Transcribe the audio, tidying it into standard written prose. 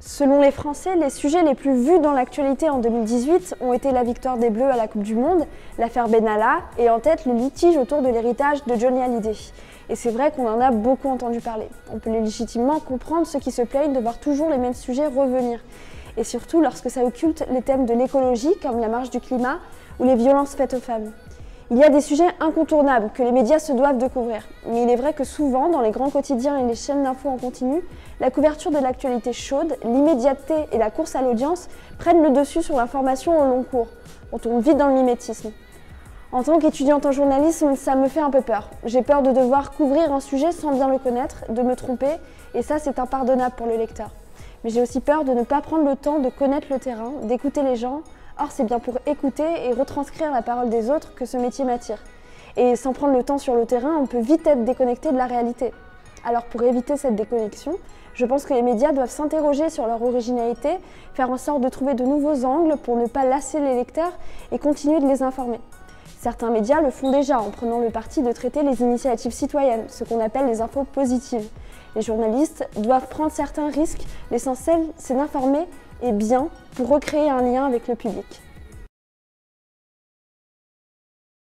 Selon les Français, les sujets les plus vus dans l'actualité en 2018 ont été la victoire des Bleus à la Coupe du Monde, l'affaire Benalla et en tête le litige autour de l'héritage de Johnny Hallyday. Et c'est vrai qu'on en a beaucoup entendu parler. On peut légitimement comprendre ceux qui se plaignent de voir toujours les mêmes sujets revenir. Et surtout lorsque ça occulte les thèmes de l'écologie comme la marche du climat ou les violences faites aux femmes. Il y a des sujets incontournables que les médias se doivent de couvrir. Mais il est vrai que souvent, dans les grands quotidiens et les chaînes d'infos en continu, la couverture de l'actualité chaude, l'immédiateté et la course à l'audience prennent le dessus sur l'information au long cours. On tombe vite dans le mimétisme. En tant qu'étudiante en journalisme, ça me fait un peu peur. J'ai peur de devoir couvrir un sujet sans bien le connaître, de me tromper, et ça c'est impardonnable pour le lecteur. Mais j'ai aussi peur de ne pas prendre le temps de connaître le terrain, d'écouter les gens. Or, c'est bien pour écouter et retranscrire la parole des autres que ce métier m'attire. Et sans prendre le temps sur le terrain, on peut vite être déconnecté de la réalité. Alors pour éviter cette déconnexion, je pense que les médias doivent s'interroger sur leur originalité, faire en sorte de trouver de nouveaux angles pour ne pas lasser les lecteurs et continuer de les informer. Certains médias le font déjà en prenant le parti de traiter les initiatives citoyennes, ce qu'on appelle les infos positives. Les journalistes doivent prendre certains risques, l'essentiel c'est d'informer et bien pour recréer un lien avec le public.